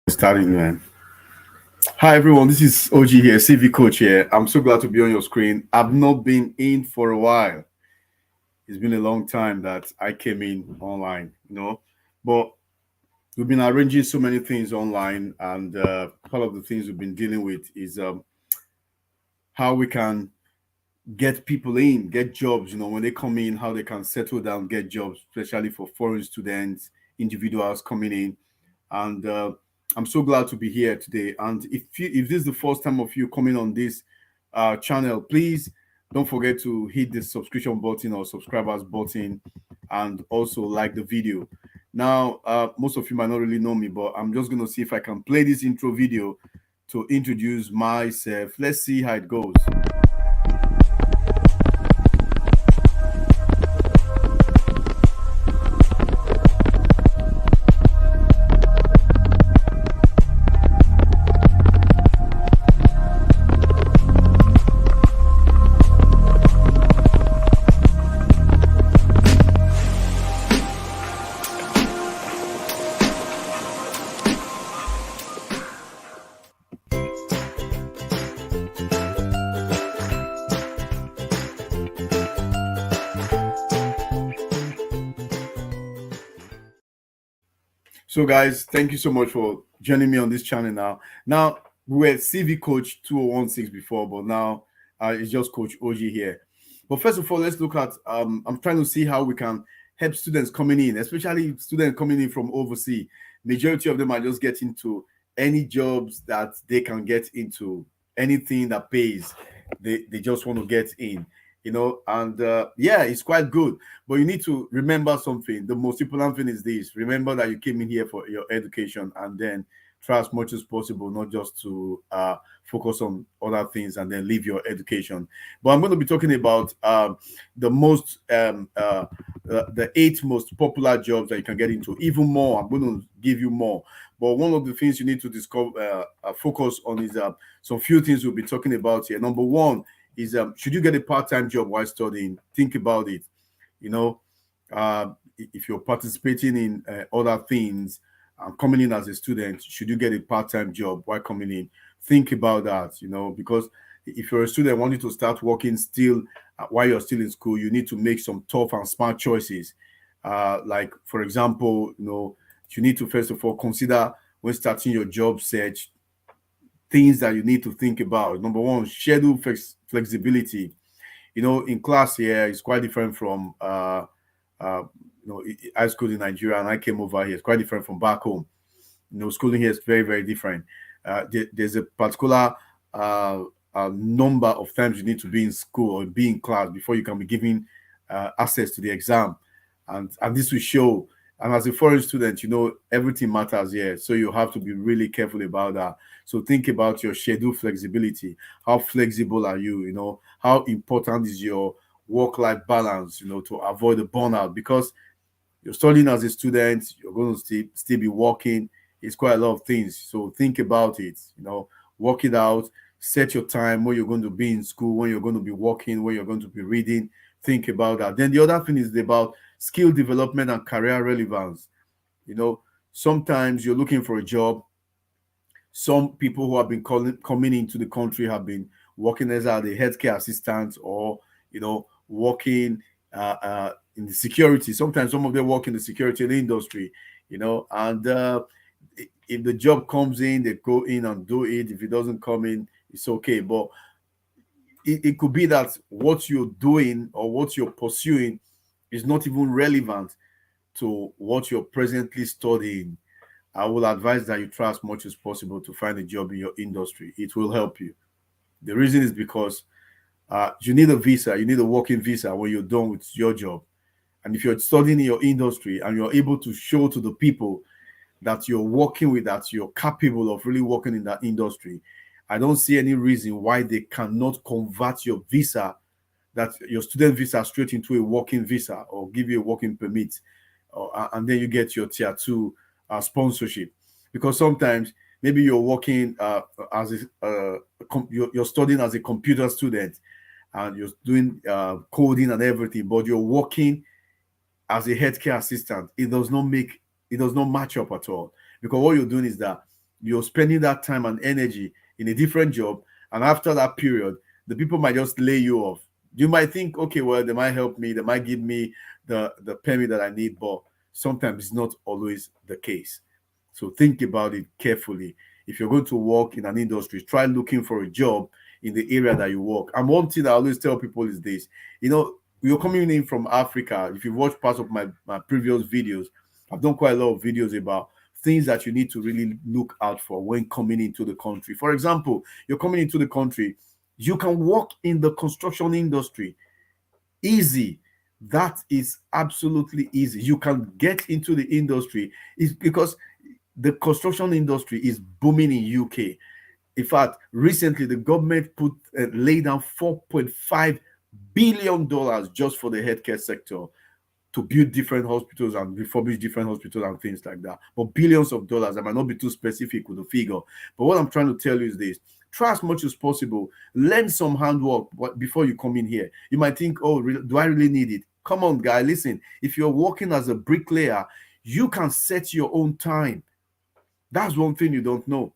Starting, man. Hi, everyone. This is OG here, CV coach here. I'm so glad to be on your screen. I've not been in for a while. It's been a long time that I came in online, but we've been arranging so many things online, and part of the things we've been dealing with is how we can get people in, get jobs, when they come in, how they can settle down, get jobs, especially for foreign students, individuals coming in. And I'm so glad to be here today. And if this is the first time of you coming on this channel, please don't forget to hit the subscription button or subscribers button, and also like the video. Now, most of you might not really know me, but I'm just going to see if I can play this intro video to introduce myself. Let's see how it goes. So, guys, thank you so much for joining me on this channel now. Now, we were CV Coach 2016 before, but now it's just Coach OG here. But first of all, let's look at, I'm trying to see how we can help students coming in, especially students coming in from overseas. Majority of them are just getting to any jobs that they can get into, anything that pays. They just want to get in, and yeah, it's quite good. But you need to remember something. The most important thing is this: remember that you came in here for your education, and then try as much as possible not just to focus on other things and then leave your education. But I'm going to be talking about the 8 most popular jobs that you can get into. Even more, I'm going to give you more. But one of the things you need to discover, focus on is some few things we'll be talking about here. Number one is should you get a part-time job while studying? Think about it. You know, if you're participating in other things, coming in as a student, should you get a part-time job while coming in? Think about that, because if you're a student wanting to start working still while you're still in school, you need to make some tough and smart choices. Like, for example, you need to first of all consider when starting your job search things that you need to think about. Number one, schedule flexibility. In class here, it's quite different from uh, high school in Nigeria, and I came over here. It's quite different from back home. Schooling here is very, very different. There's a particular number of times you need to be in school or be in class before you can be given access to the exam, and this will show. And as a foreign student, everything matters here, so you have to be really careful about that. So think about your schedule flexibility. How flexible are you? How important is your work-life balance? To avoid the burnout, because you're studying as a student, you're going to still be working. It's quite a lot of things. So think about it, work it out, set your time when you're going to be in school, when you're going to be working, when you're going to be reading. Think about that. Then the other thing is about skill development and career relevance. Sometimes you're looking for a job. Some people who have been coming into the country have been working as a healthcare assistant, or working in the security. Sometimes some of them work in the security industry, and if the job comes in, they go in and do it. If it doesn't come in, it's okay. But it could be that what you're doing or what you're pursuing is not even relevant to what you're presently studying. I will advise that you try as much as possible to find a job in your industry. It will help you. The reason is because you need a visa, you need a working visa when you're done with your job. And if you're studying in your industry and you're able to show to the people that you're working with, that you're capable of really working in that industry, I don't see any reason why they cannot convert your visa, that your student visa, straight into a working visa, or give you a working permit, and then you get your tier 2 sponsorship. Because sometimes maybe you're working you're studying as a computer student, and you're doing coding and everything, but you're working as a healthcare assistant. It does not match up at all, because what you're doing is that you're spending that time and energy in a different job, and after that period, the people might just lay you off. You might think, okay, well, they might help me, they might give me the permit that I need, but sometimes it's not always the case. So think about it carefully. If you're going to work in an industry, try looking for a job in the area that you work. And one thing I always tell people is this: you're coming in from Africa. If you watch parts of my previous videos, I've done quite a lot of videos about things that you need to really look out for when coming into the country. For example, you're coming into the country, you can work in the construction industry. Easy. That is absolutely easy. You can get into the industry. It's because the construction industry is booming in UK. In fact, recently the government put laid down $4.5 billion just for the healthcare sector to build different hospitals and refurbish different hospitals and things like that. But billions of dollars. I might not be too specific with the figure. But what I'm trying to tell you is this: try as much as possible. Learn some handwork before you come in here. You might think, oh, do I really need it? Come on, guy. Listen, if you're working as a bricklayer, you can set your own time. That's one thing you don't know.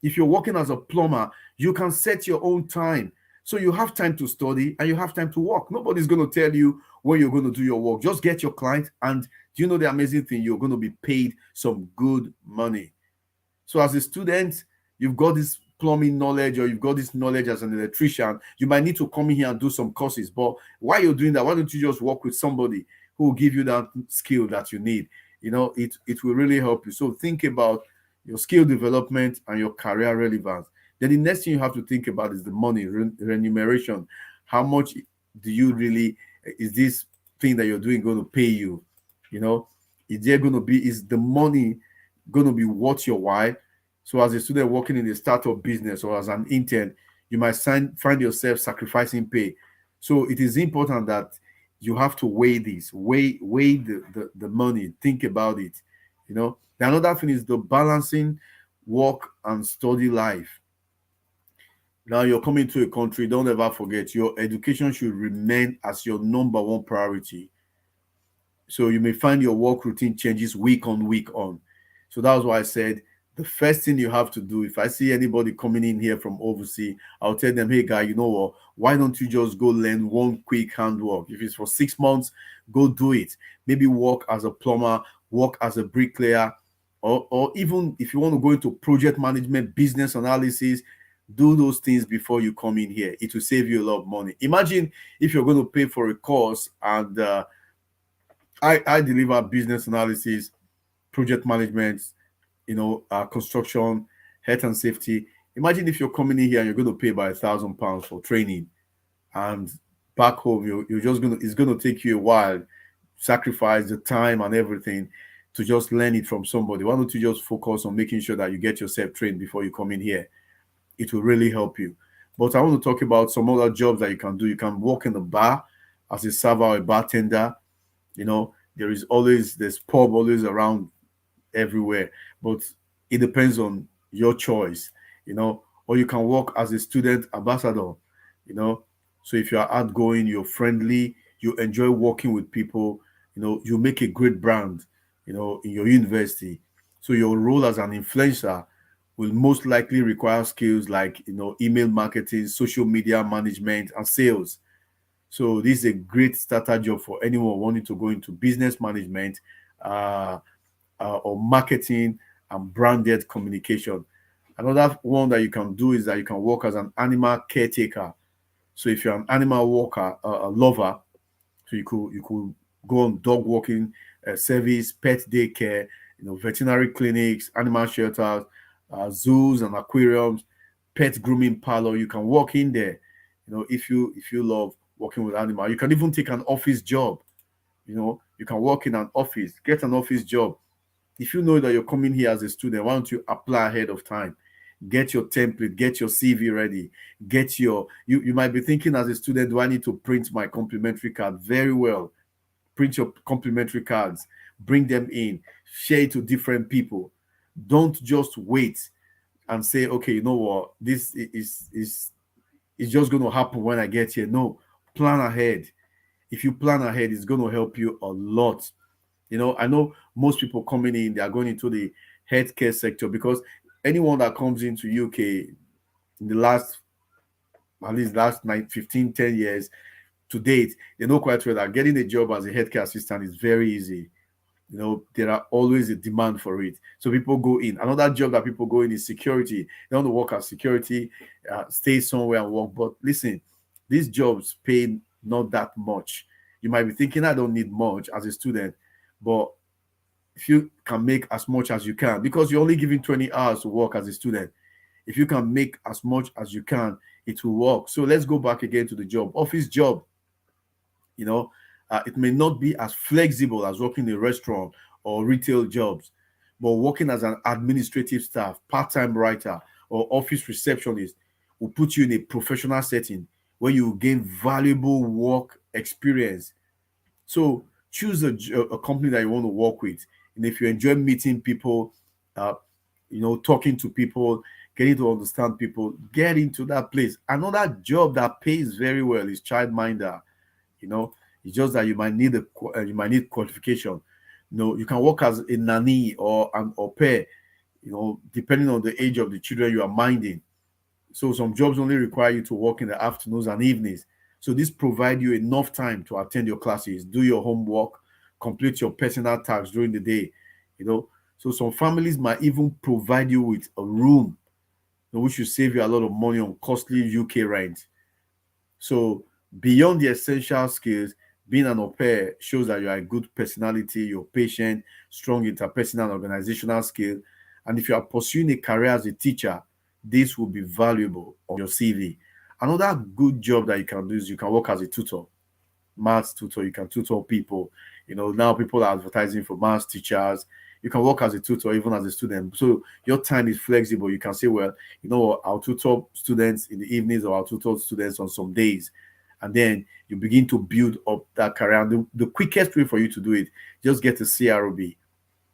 If you're working as a plumber, you can set your own time. So you have time to study and you have time to work. Nobody's going to tell you when you're going to do your work. Just get your client, and do you know the amazing thing? You're going to be paid some good money. So as a student, you've got this plumbing knowledge, or you've got this knowledge as an electrician. You might need to come in here and do some courses. But while you're doing that, why don't you just work with somebody who will give you that skill that you need? It will really help you. So think about your skill development and your career relevance. Then the next thing you have to think about is the money, remuneration. How much do you really, is this thing that you're doing going to pay you? Is there going to be, is the money going to be worth your while? So as a student working in a startup business or as an intern, you might find yourself sacrificing pay. So it is important that you have to weigh this, weigh the money, think about it. The another thing is the balancing work and study life. Now you're coming to a country, don't ever forget your education should remain as your number one priority. So you may find your work routine changes week on week on. So that's why I said the first thing you have to do, if I see anybody coming in here from overseas, I'll tell them, hey guy, you know what? Why don't you just go learn one quick handwork? If it's for 6 months, go do it. Maybe work as a plumber, work as a bricklayer, or even if you want to go into project management, business analysis, do those things before you come in here. It will save you a lot of money. Imagine if you're going to pay for a course and I deliver business analysis, project management, construction, health and safety. Imagine if you're coming in here and you're going to pay by £1,000 for training, and back home you're just it's going to take you a while, sacrifice the time and everything to just learn it from somebody. Why don't you just focus on making sure that you get yourself trained before you come in here? It will really help you. But I want to talk about some other jobs that you can do. You can work in the bar as a server or a bartender. There's pub always around everywhere, but it depends on your choice. Or you can work as a student ambassador. So if you're outgoing, you're friendly, you enjoy working with people, you make a great brand, in your university. So your role as an influencer will most likely require skills like email marketing, social media management, and sales. So this is a great starter job for anyone wanting to go into business management, or marketing and branded communication. Another one that you can do is that you can work as an animal caretaker. So if you're an animal walker, a lover, so you could go on dog walking service, pet daycare, veterinary clinics, animal shelters, zoos and aquariums, pet grooming parlor. You can walk in there. If you love working with animals, you can even take an office job. You can work in an office, get an office job. If you know that you're coming here as a student, why don't you apply ahead of time? Get your template, get your CV ready, you might be thinking as a student, do I need to print my complimentary card? Very well. Print your complimentary cards, bring them in, share it to different people. Don't just wait and say, okay, you know what, this is just going to happen when I get here. No, plan ahead. If you plan ahead, it's going to help you a lot. I know most people coming in, they are going into the healthcare sector because anyone that comes into UK in the last, at least last 15, 10 years to date, they know quite well that getting a job as a healthcare assistant is very easy. There are always a demand for it, so people go in. Another job that people go in is security. They want to work as security, stay somewhere and work. But listen, these jobs pay not that much. You might be thinking, I don't need much as a student, but if you can make as much as you can, because you're only given 20 hours to work as a student, if you can make as much as you can, it will work. So let's go back again to the job. Office job, you know, it may not be as flexible as working in a restaurant or retail jobs, but working as an administrative staff, part-time writer, or office receptionist will put you in a professional setting where you gain valuable work experience. So choose a company that you want to work with. And if you enjoy meeting people, uh, talking to people, getting to understand people, get into that place. Another job that pays very well is childminder. you know it's just that you might need qualification. You can work as a nanny or an au pair, depending on the age of the children you are minding. So some jobs only require you to work in the afternoons and evenings. So this provide you enough time to attend your classes, do your homework, complete your personal tasks during the day. So some families might even provide you with a room, which will save you a lot of money on costly UK rent. So beyond the essential skills, being an au pair shows that you are a good personality, you're patient, strong interpersonal and organizational skill. And if you are pursuing a career as a teacher, this will be valuable on your CV. Another good job that you can do is you can work as a tutor, maths tutor. You can tutor people. Now people are advertising for maths teachers. You can work as a tutor even as a student. So your time is flexible. You can say, well, I'll tutor students in the evenings, or I'll tutor students on some days. And then you begin to build up that career. And the quickest way for you to do it, just get a CROB.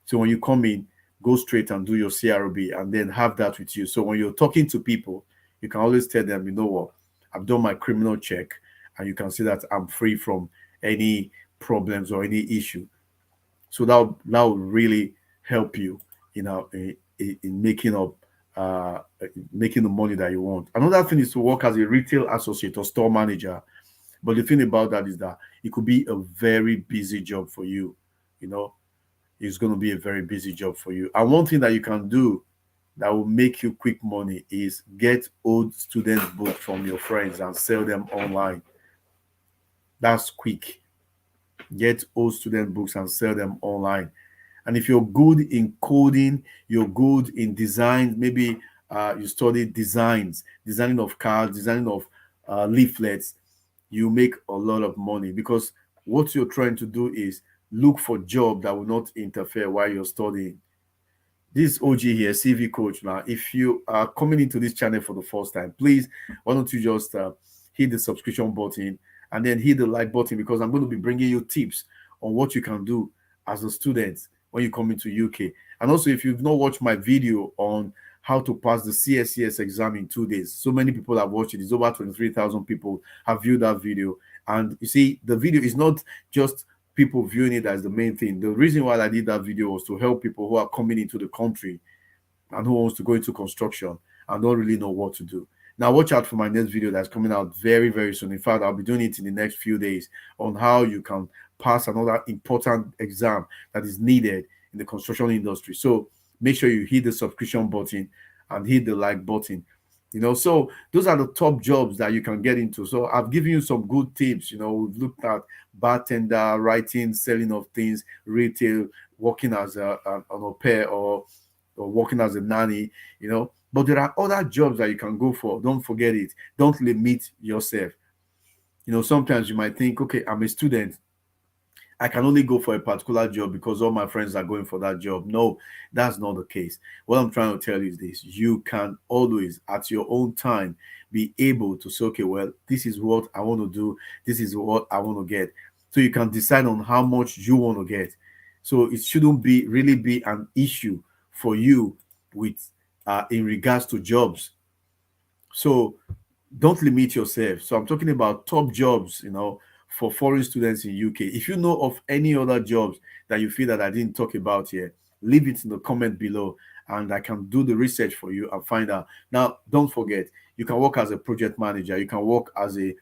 So when you come in, go straight and do your CRB and then have that with you. So when you're talking to people, you can always tell them, you know what, I've done my criminal check, and you can see that I'm free from any problems or any issue. So that will really help you, in uh, making the money that you want. Another thing is to work as a retail associate or store manager. But the thing about that is that it could be a very busy job for you. You know, it's going to be a very busy job for you. And one thing that you can do that will make you quick money is get old student books from your friends and sell them online. That's quick. Get old student books and sell them online. And if you're good in coding, you're good in design, maybe you study designing of cards, designing of leaflets, you make a lot of money, because what you're trying to do is look for job that will not interfere while you're studying. This is OG here, CV coach. Now, if you are coming into this channel for the first time, please, why don't you just hit the subscription button and then hit the like button, because I'm going to be bringing you tips on what you can do as a student when you come into UK. And also, if you've not watched my video on how to pass the CSCS exam in 2 days, so many people have watched it. It's over 23,000 people have viewed that video. And you see, the video is not just people viewing it as the main thing. The reason why I did that video was to help people who are coming into the country and who wants to go into construction and don't really know what to do. Now, watch out for my next video that's coming out very, very soon. In fact, I'll be doing it in the next few days on how you can pass another important exam that is needed in the construction industry. So make sure you hit the subscription button and hit the like button. So those are the top jobs that you can get into. So I've given you some good tips. We've looked at bartender, writing, selling of things, retail, working as an au pair, or working as a nanny, But there are other jobs that you can go for. Don't forget it. Don't limit yourself. Sometimes you might think, okay, I'm a student, I can only go for a particular job because all my friends are going for that job. No, that's not the case. What I'm trying to tell you is this: you can always, at your own time, be able to say, okay, well, this is what I want to do, this is what I want to get. So you can decide on how much you want to get. So it shouldn't really be an issue for you with in regards to jobs. So don't limit yourself. So I'm talking about top jobs, for foreign students in UK. If you know of any other jobs that you feel that I didn't talk about here, leave it in the comment below and I can do the research for you and find out. Now, don't forget, you can work as a project manager. You can work as a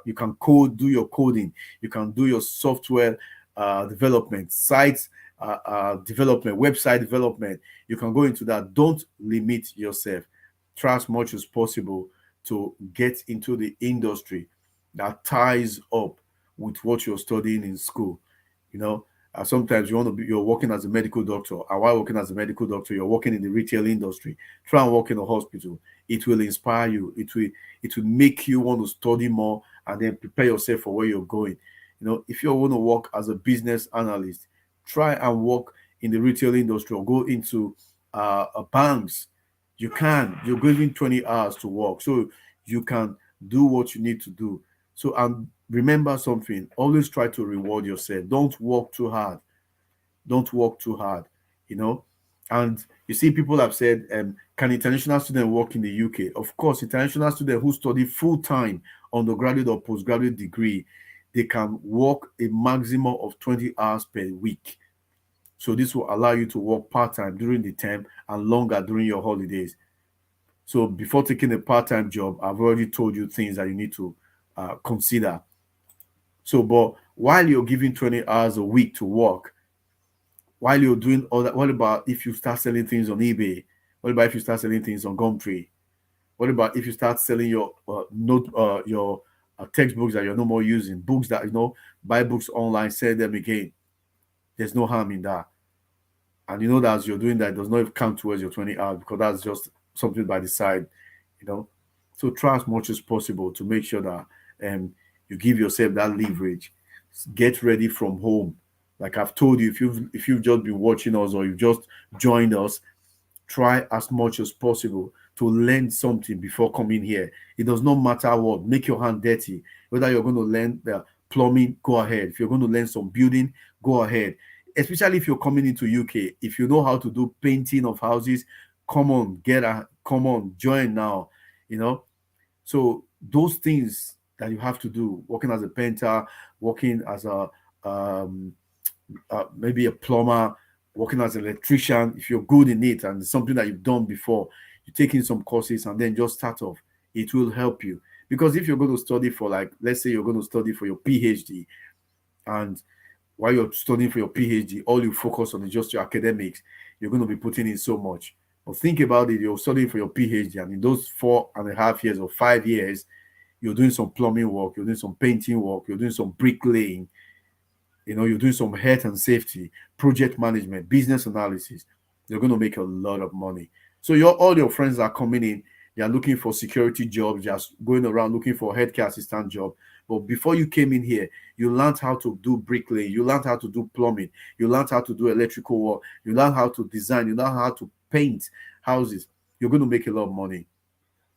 you can code, do your coding. You can do your software development, sites development, website development. You can go into that. Don't limit yourself. Try as much as possible to get into the industry that ties up with what you're studying in school. You know, sometimes you're working as a medical doctor, and while working as a medical doctor, you're working in the retail industry. Try and work in a hospital. It will inspire you. It will make you want to study more and then prepare yourself for where you're going. You know, if you want to work as a business analyst, try and work in the retail industry or go into banks. You can. You're given 20 hours to work, so you can do what you need to do. So, and remember something, always try to reward yourself. Don't work too hard. Don't work too hard, you know. And you see, people have said, can international students work in the UK? Of course, international students who study full time undergraduate or postgraduate degree, they can work a maximum of 20 hours per week. So this will allow you to work part-time during the term and longer during your holidays. So before taking a part-time job, I've already told you things that you need to consider. So, but while you're giving 20 hours a week to work, while you're doing all that, what about if you start selling things on eBay? What about if you start selling things on Gumtree? What about if you start selling your textbooks that you're no more using, books that buy books online, sell them again? There's no harm in that. And you know that as you're doing that, it does not count towards your 20 hours because that's just something by the side, you know. So try as much as possible to make sure that you give yourself that leverage. Get ready from home. Like I've told you, if you've just been watching us or you've just joined us, try as much as possible to learn something before coming here. It does not matter what. Make your hand dirty. Whether you're going to learn the plumbing, go ahead. If you're going to learn some building, go ahead. Especially if you're coming into UK, if you know how to do painting of houses, come on, come on, join now. You know, so those things that you have to do, working as a painter, working as a maybe a plumber, working as an electrician, if you're good in it and it's something that you've done before, you take in some courses and then just start off. It will help you. Because if you're going to study for, like, let's say you're going to study for your PhD, and while you're studying for your PhD, all you focus on is just your academics, you're going to be putting in so much. But think about it, you're studying for your PhD, and in those 4.5 years or 5 years, you're doing some plumbing work, you're doing some painting work, you're doing some bricklaying, you're doing some health and safety, project management, business analysis. You're going to make a lot of money. So all your friends are coming in, they are looking for security jobs, just going around looking for a healthcare assistant job. But before you came in here, you learned how to do bricklaying, you learned how to do plumbing, you learned how to do electrical work, you learned how to design, you learned how to paint houses. You're going to make a lot of money.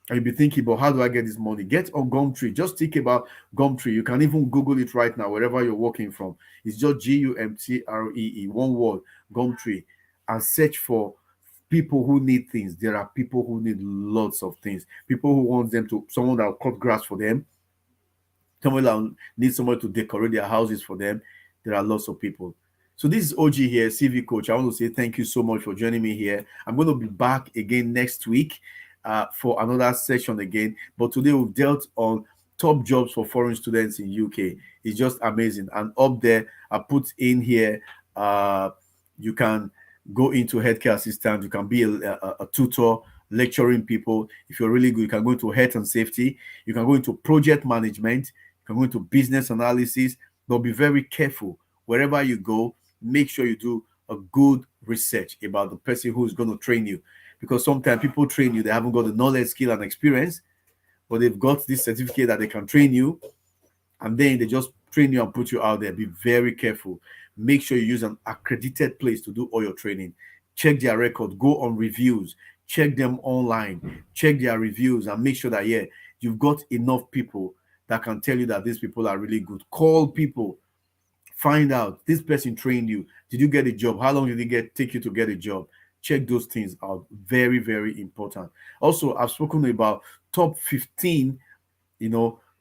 And you'll be thinking about, how do I get this money? Get on Gumtree. Just think about Gumtree. You can even Google it right now, wherever you're working from. It's just Gumtree, one word, Gumtree, and search for people who need things. There are people who need lots of things. People who want someone that will cut grass for them. Someone that needs someone to decorate their houses for them. There are lots of people. So this is OG here, CV coach. I want to say thank you so much for joining me here. I'm going to be back again next week for another session again. But today we've dealt on top jobs for foreign students in UK. It's just amazing. And up there, I put in here, you can go into healthcare assistant. You can be a tutor, lecturing people. If you're really good, you can go into health and safety. You can go into project management. You can go into business analysis. But be very careful. Wherever you go, make sure you do a good research about the person who's going to train you. Because sometimes people train you, they haven't got the knowledge, skill, and experience, but they've got this certificate that they can train you, and then they just train you and put you out there. Be very careful. Make sure you use an accredited place to do all your training. Check their record. Go on reviews. Check them online. Check their reviews and make sure that, you've got enough people that can tell you that these people are really good. Call people. Find out, this person trained you. Did you get a job? How long did it take you to get a job? Check those things out. Very, very important. Also, I've spoken about top 15,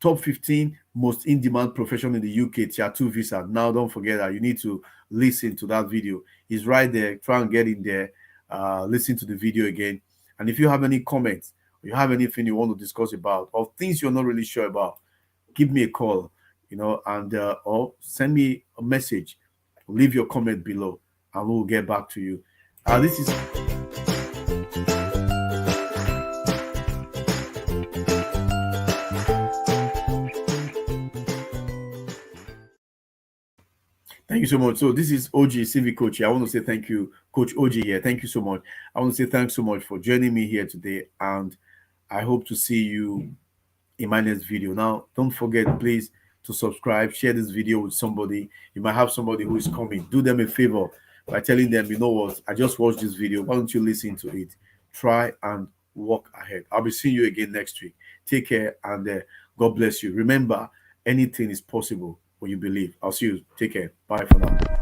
top 15 most in-demand profession in the UK, Tier 2 visa. Now, don't forget that you need to listen to that video. It's right there. Try and get in there listen to the video again. And if you have any comments, or you have anything you want to discuss about, or things you're not really sure about, give me a call, and or send me a message. Leave your comment below, and we'll get back to you. This is Thank you so much. So this is OG Civic Coach here. I want to say thank you, Coach OG here. Thank you so much. I want to say thanks so much for joining me here today, and I hope to see you in my next video. Now, don't forget, please, to subscribe, share this video with somebody. You might have somebody who is coming. Do them a favor by telling them, you know what, I just watched this video. Why don't you listen to it? Try and walk ahead. I'll be seeing you again next week. Take care, and God bless you. Remember, anything is possible when you believe. I'll see you. Take care. Bye for now.